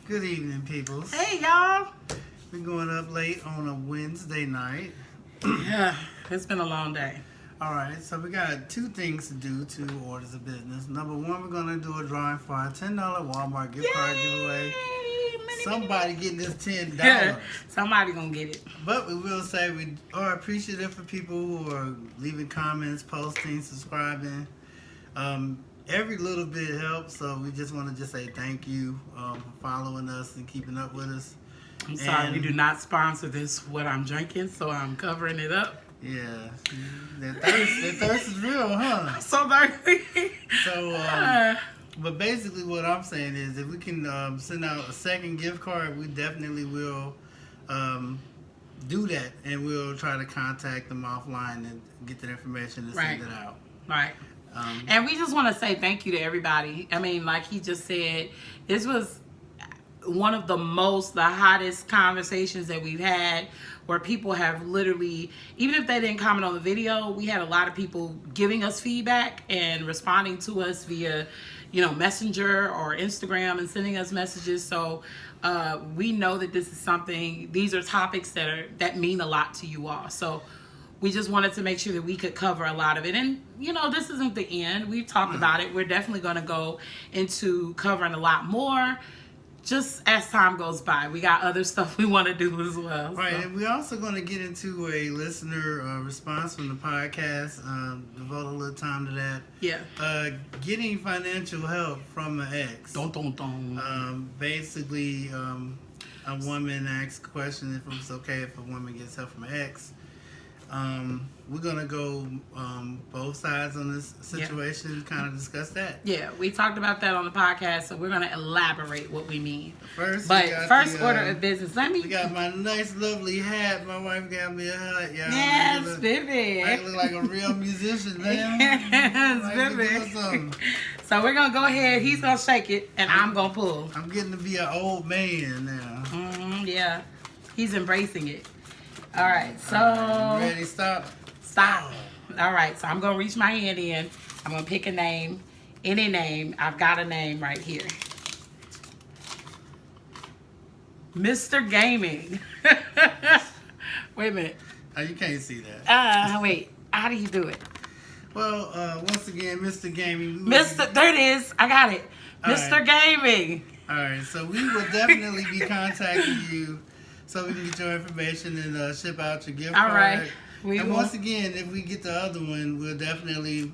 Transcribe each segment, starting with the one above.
Good evening, peoples. Hey, y'all. We're going up late on a Wednesday night. Yeah, it's been a long day. All right, so we got two things to do, two orders of business. Number one, we're going to do a drawing for our $10 Walmart gift card giveaway. Somebody getting this $10. Somebody gonna get it. But we will say we are appreciative for people who are leaving comments, posting, subscribing. Every little bit helps, so we just want to just say thank you for following us and keeping up with us. I'm sorry, we do not sponsor this, what I'm drinking, so I'm covering it up. Yeah, that thirst is real, huh? I'm so thirsty. So, but basically what I'm saying is if we can send out a second gift card, we definitely will do that, and we'll try to contact them offline and get that information and send it out. Right. And we just want to say thank you to everybody. I mean, like he just said, this was one of the hottest conversations that we've had, where people have literally, even if they didn't comment on the video, we had a lot of people giving us feedback and responding to us via, Messenger or Instagram and sending us messages. So we know that these are topics that mean a lot to you all. So we just wanted to make sure that we could cover a lot of it. And, this isn't the end. We've talked about it. We're definitely going to go into covering a lot more just as time goes by. We got other stuff we want to do as well. Right, and we're also going to get into a listener response from the podcast, devote a little time to that. Yeah. Getting financial help from an ex. Don't. Basically, a woman asked a question if it's okay if a woman gets help from an ex. We're going to go both sides on this situation and kind of discuss that. Yeah, we talked about that on the podcast, so we're going to elaborate what we mean. First order of business, we got my nice, lovely hat. My wife got me a hat, y'all. Yes, baby. I look like a real musician, man. Yes, baby. So we're going to go ahead. He's going to shake it, and I'm going to pull. I'm getting to be an old man now. Yeah, he's embracing it. All right, so... Ready, stop. Stop. All right, so I'm going to reach my hand in. I'm going to pick a name, any name. I've got a name right here. Mr. Gaming. Wait a minute. Oh, you can't see that. Wait. How do you do it? Well, once again, Mr. Gaming. There it is. I got it. All Mr. right. Gaming. All right, so we will definitely be contacting you so we can get your information and ship out your gift card. All right. Once again, if we get the other one, we'll definitely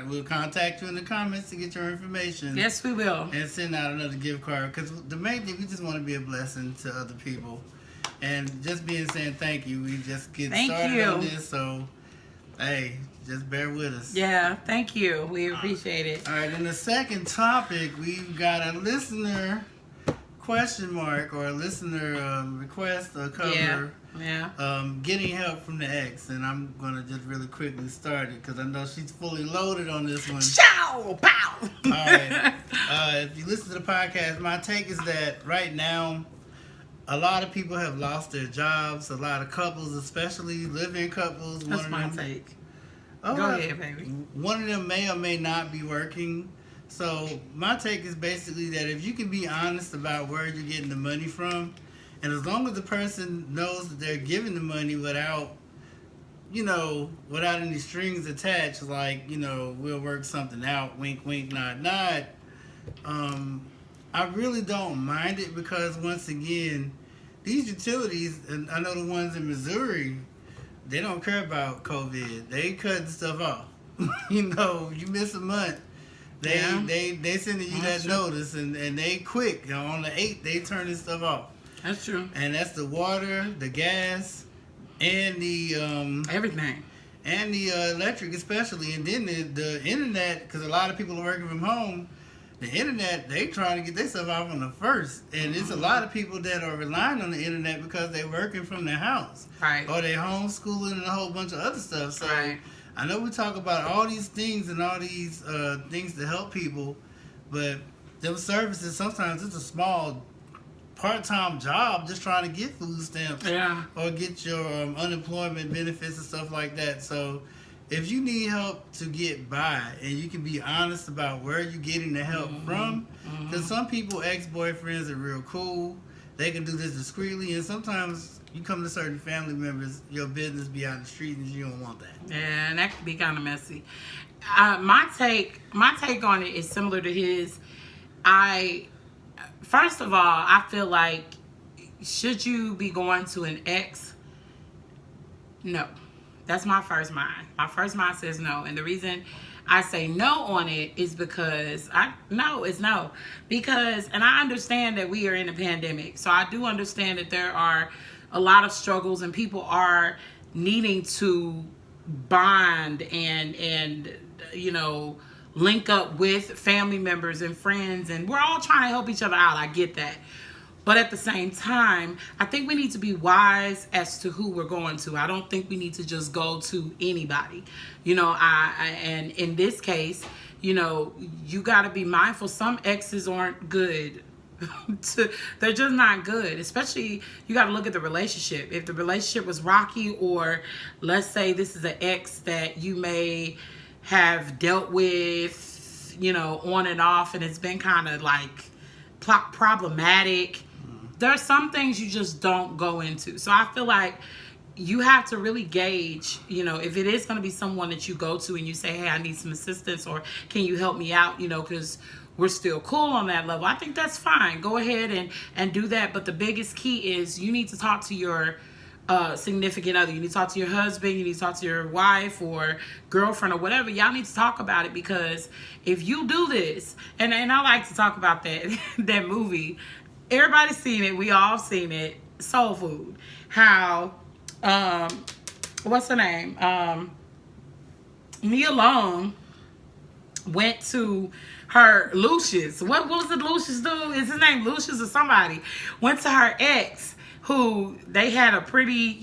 we'll contact you in the comments to get your information. Yes, we will. And send out another gift card, because the main thing, we just want to be a blessing to other people. And just saying thank you. We just get started on this, so hey, just bear with us. Yeah, thank you. We appreciate it. All right, and the second topic, we've got a listener question mark, or a listener request or cover. Yeah. Getting help from the ex, and I'm gonna just really quickly start it because I know she's fully loaded on this one. Chow! Pow! All right. If you listen to the podcast, my take is that right now, a lot of people have lost their jobs. A lot of couples, especially live-in couples. That's my take. Go ahead, baby. One of them may or may not be working. So my take is basically that if you can be honest about where you're getting the money from, and as long as the person knows that they're giving the money without any strings attached, like, we'll work something out, wink, wink, nod, nod. I really don't mind it, because once again, these utilities, and I know the ones in Missouri, they don't care about COVID. They cutting stuff off. You miss a month. They sending you that notice, and they quick. On the 8th, they turning stuff off. That's true. And that's the water, the gas, and the everything, and the electric especially, and then the internet, because a lot of people are working from home. The internet, they trying to get their stuff off on the 1st, and it's a lot of people that are relying on the internet because they're working from their house, right? Or they're homeschooling and a whole bunch of other stuff. So right. I know we talk about all these things and all these things to help people, but those services, sometimes it's a small part-time job just trying to get food stamps or get your unemployment benefits and stuff like that. So if you need help to get by, and you can be honest about where you're getting the help from, because some people, ex-boyfriends, are real cool. They can do this discreetly, and sometimes you come to certain family members, your business be out in the street, and you don't want that. Yeah, and that could be kind of messy. My take on it is similar to his. First of all, I feel like, should you be going to an ex? No. That's my first mind. My first mind says no. And the reason I say no on it is because Because, and I understand that we are in a pandemic. So I do understand that there are a lot of struggles and people are needing to bond and link up with family members and friends. And we're all trying to help each other out. I get that. But at the same time, I think we need to be wise as to who we're going to. I don't think we need to just go to anybody. And in this case, you got to be mindful. Some exes aren't good. They're just not good. Especially, you got to look at the relationship. If the relationship was rocky, or let's say this is an ex that you may have dealt with, on and off, and it's been kind of like problematic. There are some things you just don't go into. So I feel like you have to really gauge, if it is going to be someone that you go to and you say, hey, I need some assistance, or can you help me out, because we're still cool on that level. I think that's fine. Go ahead and do that. But the biggest key is you need to talk to your significant other. You need to talk to your husband. You need to talk to your wife or girlfriend or whatever. Y'all need to talk about it, because if you do this, and I like to talk about that movie. Everybody's seen it. We all seen it. Soul Food. How, what's her name? Nia Long went to her Lucius. What was it Lucius do? Is his name Lucius or somebody? Went to her ex, who they had a pretty,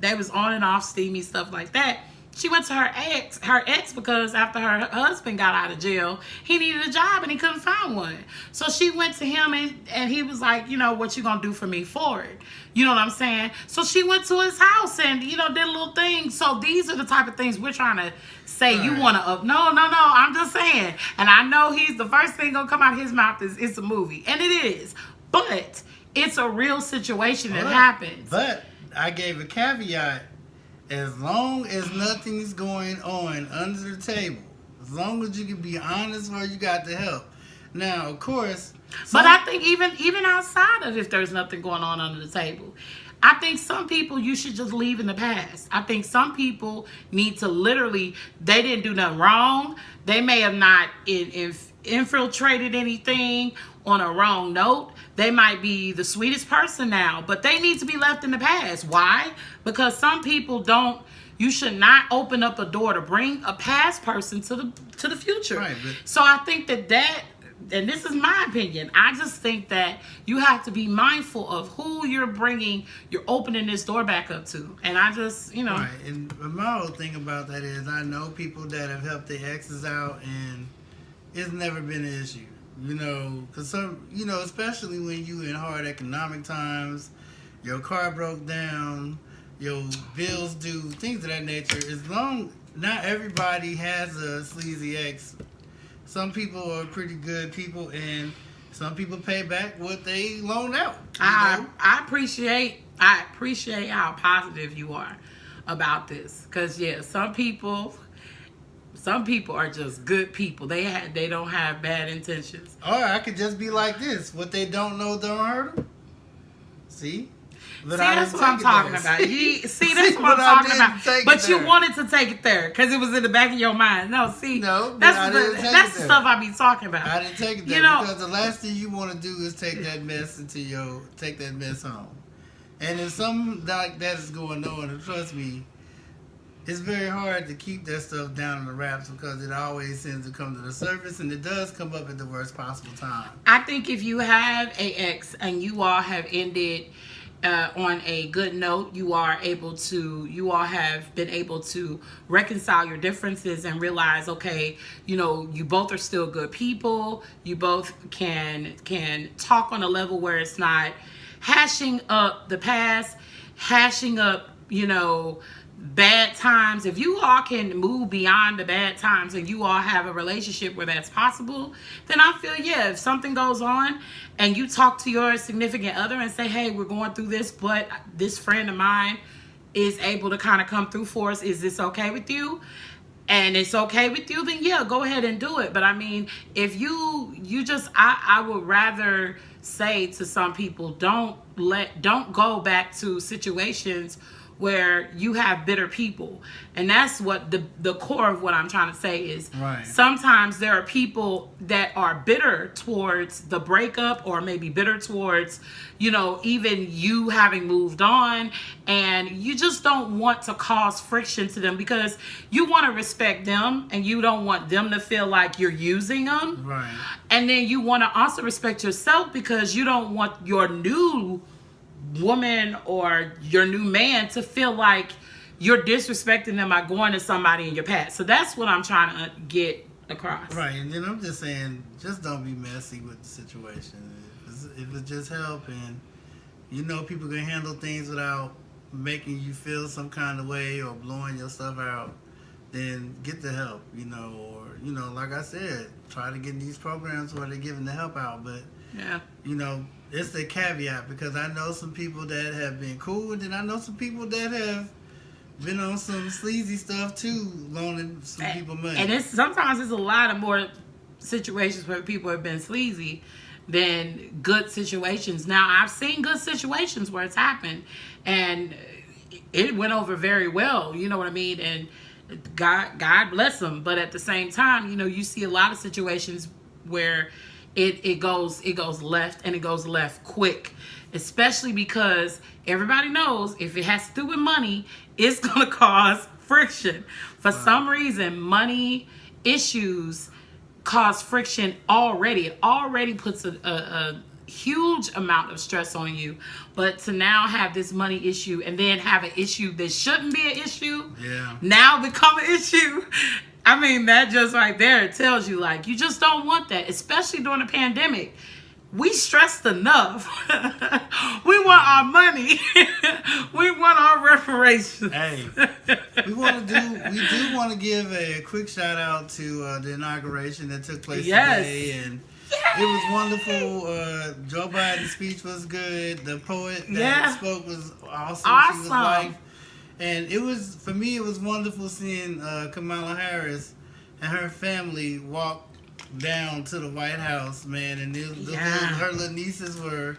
they was on and off steamy stuff like that. She went to her ex because after her husband got out of jail, he needed a job and he couldn't find one. So she went to him and he was like, what you gonna do for me for it? You know what I'm saying? So she went to his house and, did a little thing. So these are the type of things we're trying to say. You want to up. No, I'm just saying. And I know the first thing gonna come out of his mouth is it's a movie. And it is. But it's a real situation that happens. But I gave a caveat. As long as nothing's going on under the table, as long as you can be honest where you got the help. Now, of course. But I think even outside of if there's nothing going on under the table, I think some people you should just leave in the past. I think some people need to literally, they didn't do nothing wrong. They may have not infiltrated anything on a wrong note. They might be the sweetest person now, but they need to be left in the past. Why? Because some people you should not open up a door to bring a past person to the future. Right, so I think that, and this is my opinion, I just think that you have to be mindful of who you're opening this door back up to. And I just, Right, and my whole thing about that is I know people that have helped their exes out and it's never been an issue. Because especially when you in hard economic times, your car broke down, your bills due, things of that nature. Not everybody has a sleazy ex. Some people are pretty good people, and some people pay back what they loaned out. I appreciate how positive you are about this, because some people are just good people. They don't have bad intentions. Or I could just be like this. What they don't know don't hurt them. See? But that's what I'm talking about. That's what I'm talking about. But you wanted to take it there because it was in the back of your mind. No, that's the stuff I be talking about. I didn't take it there because the last thing you want to do is take that mess home. And if something like that is going on, and trust me, it's very hard to keep that stuff down in the wraps because it always tends to come to the surface, and it does come up at the worst possible time. I think if you have an ex and you all have ended on a good note, you all have been able to reconcile your differences and realize, okay, you both are still good people. You both can talk on a level where it's not hashing up the past, hashing up, bad times, if you all can move beyond the bad times and you all have a relationship where that's possible, then I feel, yeah, if something goes on and you talk to your significant other and say, hey, we're going through this, but this friend of mine is able to kind of come through for us, is this okay with you? And it's okay with you, then yeah, go ahead and do it. But I mean, if you just, I would rather say to some people, don't go back to situations where you have bitter people. And that's what the core of what I'm trying to say is, right. Sometimes there are people that are bitter towards the breakup, or maybe bitter towards, even you having moved on, and you just don't want to cause friction to them because you want to respect them and you don't want them to feel like you're using them. Right. And then you want to also respect yourself because you don't want your new woman or your new man to feel like you're disrespecting them by going to somebody in your past. So that's what I'm trying to get across. Right, and then I'm just saying, just don't be messy with the situation. If it just help, and people can handle things without making you feel some kind of way or blowing your stuff out, then get the help, or like I said, try to get these programs where they're giving the help out. But yeah, it's the caveat, because I know some people that have been cool, and then I know some people that have been on some sleazy stuff too, loaning some people money. And sometimes it's a lot of more situations where people have been sleazy than good situations. Now, I've seen good situations where it's happened and it went over very well, you know what I mean? And God bless them. But at the same time, you see a lot of situations where it goes left, and it goes left quick, especially because everybody knows if it has to do with money, it's going to cause friction. For some reason, money issues cause friction already. It already puts a huge amount of stress on you. But to now have this money issue and then have an issue that shouldn't be an issue, now become an issue. I mean, that just right there, it tells you, like, you just don't want that, especially during a pandemic. We stressed enough. We want our money. We want our reparations. Hey, we do want to give a quick shout out to the inauguration that took place today, and it was wonderful. Joe Biden's speech was good. The poet that spoke was awesome. She was life. And it was, for me, it was wonderful seeing Kamala Harris and her family walk down to the White House, man. And her little nieces were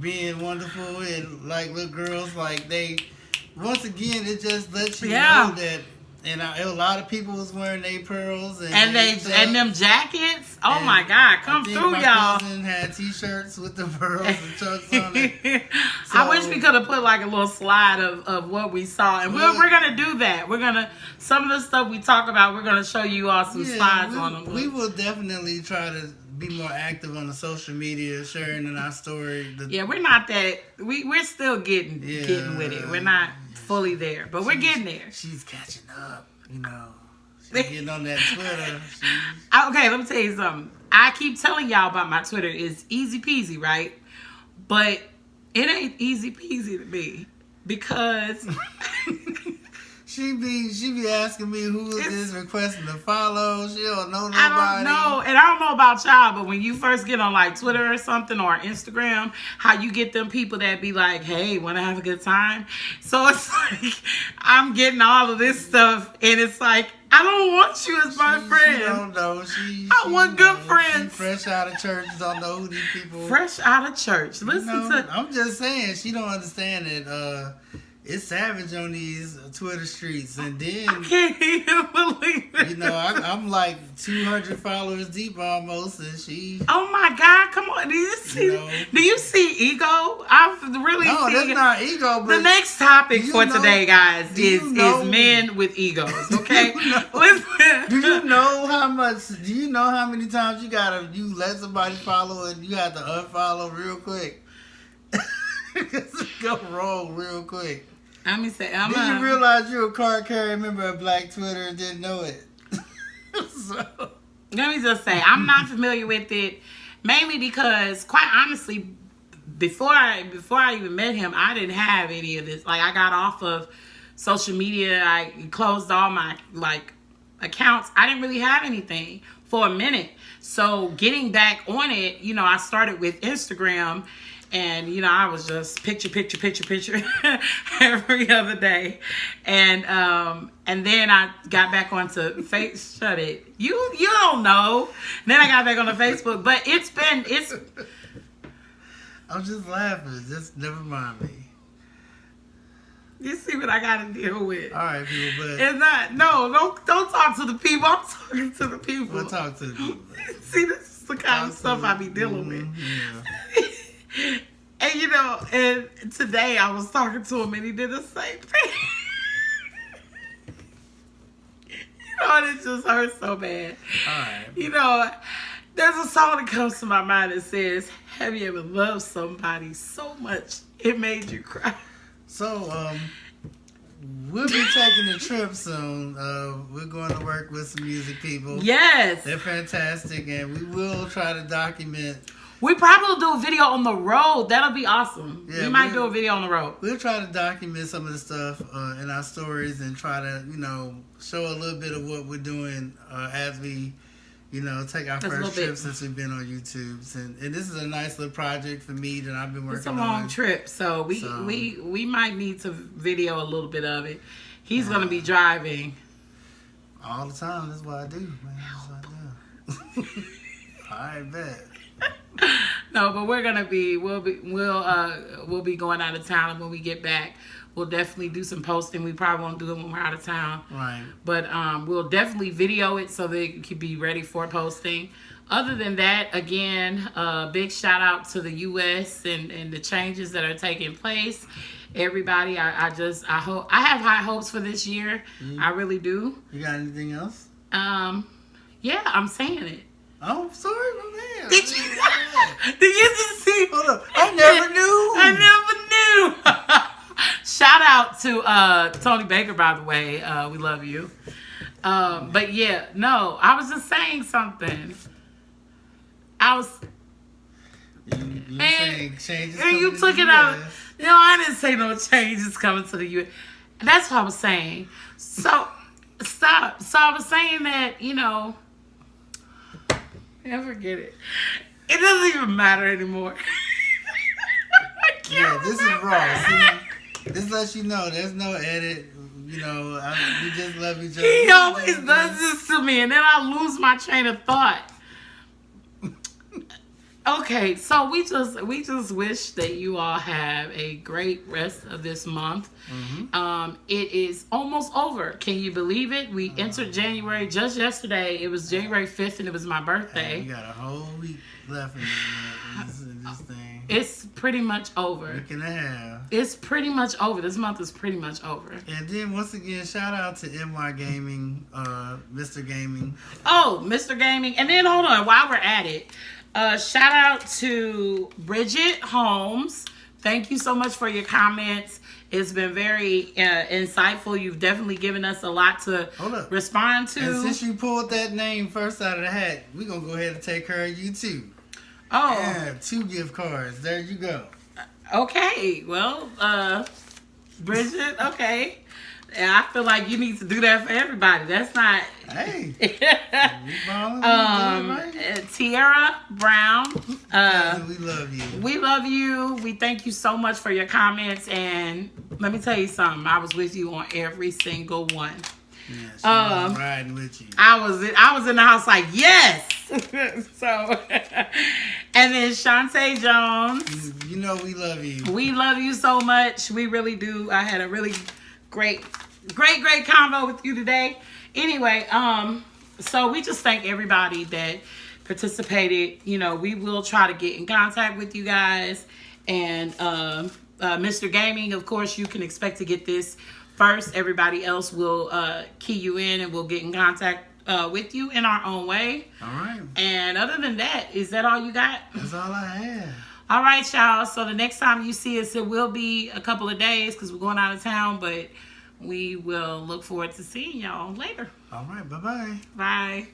being wonderful, and like little girls, like once again, it just lets you know that. And a lot of people was wearing their pearls and them jackets. Oh my God, come through, my y'all! Cousin had T-shirts with the pearls and chucks on it. So, I wish we could have put like a little slide of what we saw, and we're gonna do that. We're gonna, some of the stuff we talk about, we're gonna show you all some slides on them. We will definitely try to be more active on the social media, sharing in our story. We're not that. We're still getting with it. We're not fully there, but we're getting there. She's catching up, She's getting on that Twitter. Okay, let me tell you something. I keep telling y'all about my Twitter. It's easy peasy, right? But it ain't easy peasy to me because She be asking me who is this requesting to follow. She don't know nobody. I don't know. And I don't know about y'all, but when you first get on like Twitter or something or Instagram, how you get them people that be like, hey, want to have a good time? So it's like, I'm getting all of this stuff, and it's like, I don't want you as my friend. She don't know. I want good friends. She fresh out of church, don't know who these people. Fresh out of church. Listen to. I'm just saying, she don't understand that it's savage on these Twitter streets, and then I can't even believe it. I'm like 200 followers deep almost, and she. Oh my God! Come on, do you see? Do you see ego? I've really no, that's not ego. But the next topic for today, guys, is men with egos. Okay, listen. Do you know how much? Do you know how many times you let somebody follow and you have to unfollow real quick? Because it go wrong real quick. Let me say, did you realize you're a card carrying member of Black Twitter and didn't know it? Let me just say, I'm not familiar with it, mainly because, quite honestly, before I even met him, I didn't have any of this. Like, I got off of social media. I closed all my accounts. I didn't really have anything for a minute. So getting back on it, I started with Instagram, and I was just picture every other day, and then I got back onto Shut it. You don't know. And then I got back on the Facebook, but it's. I'm just laughing. Just never mind me. You see what I got to deal with. All right, people, but it's not. No, don't talk to the people. I'm talking to the people. We'll talk to the people. See, this is the kind of stuff I be dealing with. Yeah. And and today I was talking to him and he did the same thing. And it just hurts so bad. All right. There's a song that comes to my mind that says, "Have you ever loved somebody so much it made you cry?" So, we'll be taking a trip soon. We're going to work with some music people. Yes. They're fantastic, and we will try to document. We probably will do a video on the road. That'll be awesome. Yeah, we might do a video on the road. We'll try to document some of the stuff in our stories and try to, show a little bit of what we're doing as we, take our first trip since we've been on YouTube. And this is a nice little project for me that I've been working on. It's a long trip, so we might need to video a little bit of it. He's going to be driving. All the time. That's what I do, man. That's what I do. I bet. No, but we'll be going out of town, and when we get back, we'll definitely do some posting. We probably won't do it when we're out of town. Right. But we'll definitely video it so that it can be ready for posting. Other than that, again, big shout out to the U.S. and the changes that are taking place. Everybody, I hope I have high hopes for this year. Mm-hmm. I really do. You got anything else? Yeah, I'm saying it. Oh, sorry, my man. Did you just see? Hold up. I never knew. Shout out to Tony Baker, by the way. We love you. But yeah, no, I was just saying something. You saying changes and you took it out. I didn't say no changes coming to the U.S. That's what I was saying. So, stop. So I was saying that, I forget it. It doesn't even matter anymore. I can't this is raw. See, this lets you know there's no edit. We just love each other. He always does this to me, and then I lose my train of thought. Okay, so we just wish that you all have a great rest of this month. Mm-hmm. It is almost over. Can you believe it? We entered January just yesterday. It was January 5th, and it was my birthday. We got a whole week left in this thing. It's pretty much over. Week and a half. It's pretty much over. This month is pretty much over. And then once again, shout out to MY Gaming, Mr. Gaming. Oh, Mr. Gaming. And then hold on, while we're at it. Shout out to Bridget Holmes. Thank you so much for your comments. It's been very insightful. You've definitely given us a lot to respond to. And since you pulled that name first out of the hat, we're going to go ahead and take care of you too. Oh. Yeah, 2 gift cards. There you go. Okay. Well, Bridget, okay. And I feel like you need to do that for everybody. That's not. Hey. Tierra Brown. We love you. We love you. We thank you so much for your comments. And let me tell you something. I was with you on every single one. Yeah, she was riding with you. I was in the house like, yes. So, and then Shantae Jones. You know we love you. We love you so much. We really do. I had a really great convo with you today. Anyway, so we just thank everybody that participated. We will try to get in contact with you guys. And Mr. Gaming, of course, you can expect to get this first. Everybody else will key you in and we'll get in contact with you in our own way. All right. And other than that, is that all you got? That's all I have. All right, y'all. So the next time you see us, it will be a couple of days because we're going out of town, but we will look forward to seeing y'all later. All right. Bye-bye. Bye.